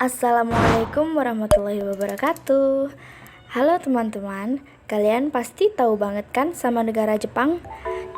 Assalamualaikum warahmatullahi wabarakatuh. Halo teman-teman, kalian pasti tahu banget kan sama negara Jepang?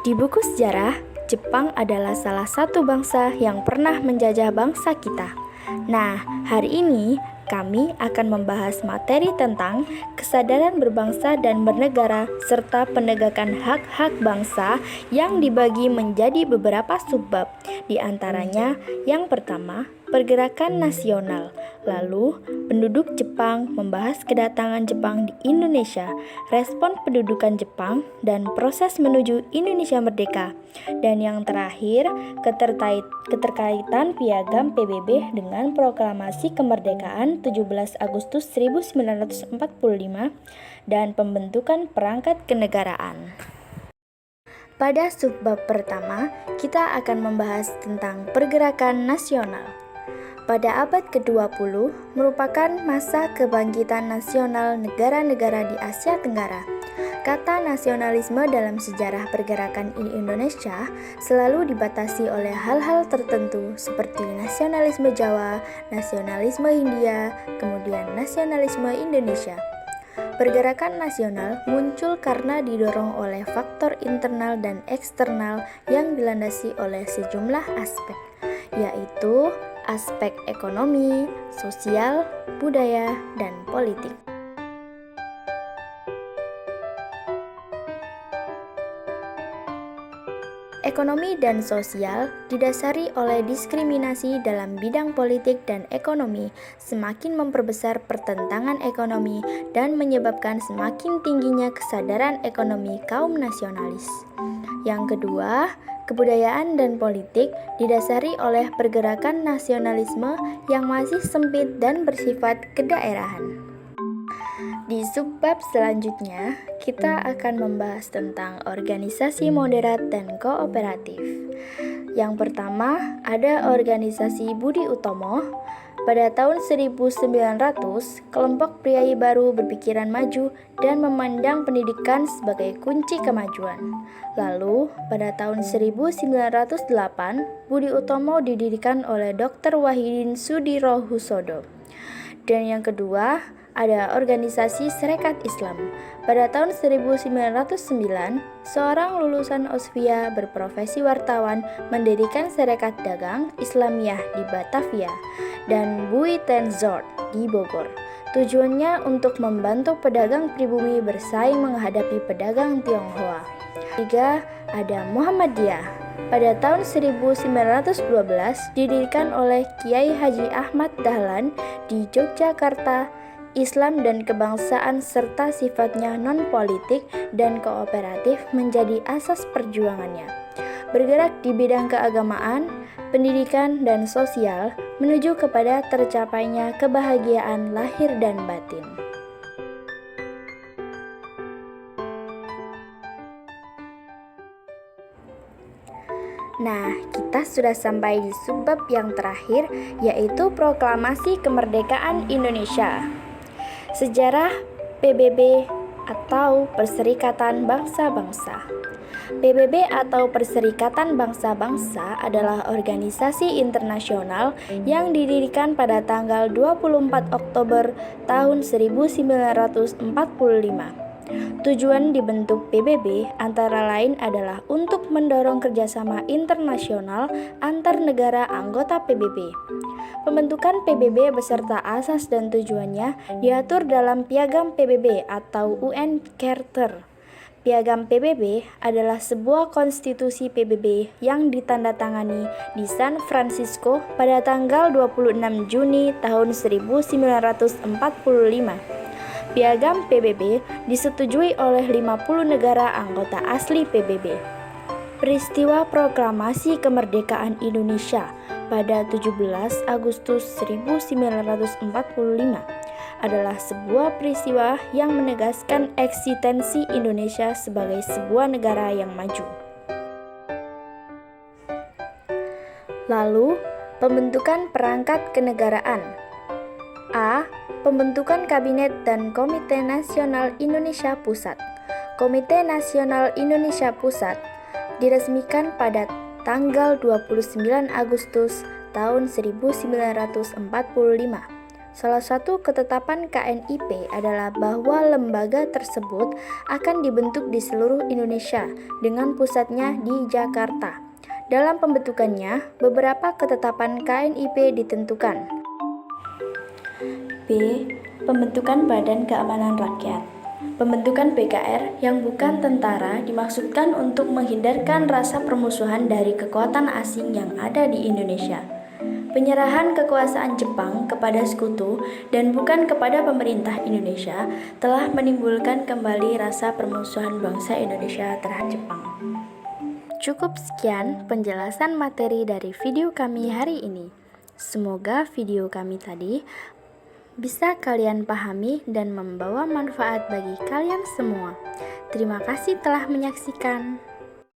Di buku sejarah, Jepang adalah salah satu bangsa yang pernah menjajah bangsa kita. Nah, hari ini kami akan membahas materi tentang kesadaran berbangsa dan bernegara serta penegakan hak-hak bangsa yang dibagi menjadi beberapa subbab. Di antaranya, yang pertama, pergerakan nasional. Lalu, penduduk Jepang membahas kedatangan Jepang di Indonesia, respon pendudukan Jepang, dan proses menuju Indonesia merdeka. Dan yang terakhir, keterkaitan piagam PBB dengan proklamasi kemerdekaan 17 Agustus 1945 dan pembentukan perangkat kenegaraan. Pada subbab pertama, kita akan membahas tentang pergerakan nasional. Pada abad ke-20 merupakan masa kebangkitan nasional negara-negara di Asia Tenggara. Kata nasionalisme dalam sejarah pergerakan di Indonesia selalu dibatasi oleh hal-hal tertentu seperti nasionalisme Jawa, nasionalisme Hindia, kemudian nasionalisme Indonesia. Pergerakan nasional muncul karena didorong oleh faktor internal dan eksternal yang dilandasi oleh sejumlah aspek, yaitu aspek ekonomi, sosial, budaya, dan politik. Ekonomi dan sosial didasari oleh diskriminasi dalam bidang politik dan ekonomi, semakin memperbesar pertentangan ekonomi dan menyebabkan semakin tingginya kesadaran ekonomi kaum nasionalis. Yang kedua, kebudayaan dan politik didasari oleh pergerakan nasionalisme yang masih sempit dan bersifat kedaerahan. Di subbab selanjutnya, kita akan membahas tentang organisasi moderat dan kooperatif. Yang pertama, ada organisasi Budi Utomo. Pada tahun 1900, kelompok priai baru berpikiran maju dan memandang pendidikan sebagai kunci kemajuan. Lalu, pada tahun 1908, Budi Utomo didirikan oleh Dr. Wahidin Sudirohusodo. Dan yang kedua, ada organisasi Serikat Islam. Pada tahun 1909, seorang lulusan Osvia berprofesi wartawan mendirikan Serikat Dagang Islamiyah di Batavia dan Buitenzorg di Bogor. Tujuannya untuk membantu pedagang pribumi bersaing menghadapi pedagang Tionghoa. Ketiga, ada Muhammadiyah. Pada tahun 1912 didirikan oleh Kiai Haji Ahmad Dahlan di Yogyakarta. Islam dan kebangsaan serta sifatnya non-politik dan kooperatif menjadi asas perjuangannya. Bergerak di bidang keagamaan, pendidikan, dan sosial menuju kepada tercapainya kebahagiaan lahir dan batin. Nah, kita sudah sampai di subbab yang terakhir, yaitu Proklamasi Kemerdekaan Indonesia. Sejarah PBB atau Perserikatan Bangsa-Bangsa. PBB atau Perserikatan Bangsa-Bangsa adalah organisasi internasional yang didirikan pada tanggal 24 Oktober tahun 1945. Tujuan dibentuk PBB antara lain adalah untuk mendorong kerjasama internasional antar negara anggota PBB. Pembentukan PBB beserta asas dan tujuannya diatur dalam Piagam PBB atau UN Charter. Piagam PBB adalah sebuah konstitusi PBB yang ditandatangani di San Francisco pada tanggal 26 Juni tahun 1945. Piagam PBB disetujui oleh 50 negara anggota asli PBB. Peristiwa Proklamasi Kemerdekaan Indonesia pada 17 Agustus 1945 adalah sebuah peristiwa yang menegaskan eksistensi Indonesia sebagai sebuah negara yang maju. Lalu, pembentukan perangkat kenegaraan. A. Pembentukan Kabinet dan Komite Nasional Indonesia Pusat. Komite Nasional Indonesia Pusat diresmikan pada tanggal 29 Agustus tahun 1945. Salah satu ketetapan KNIP adalah bahwa lembaga tersebut akan dibentuk di seluruh Indonesia dengan pusatnya di Jakarta. Dalam pembentukannya, beberapa ketetapan KNIP ditentukan. B. Pembentukan Badan Keamanan Rakyat. Pembentukan BKR yang bukan tentara dimaksudkan untuk menghindarkan rasa permusuhan dari kekuatan asing yang ada di Indonesia. Penyerahan kekuasaan Jepang kepada sekutu dan bukan kepada pemerintah Indonesia telah menimbulkan kembali rasa permusuhan bangsa Indonesia terhadap Jepang. Cukup sekian penjelasan materi dari video kami hari ini. Semoga video kami tadi bisa kalian pahami dan membawa manfaat bagi kalian semua. Terima kasih telah menyaksikan.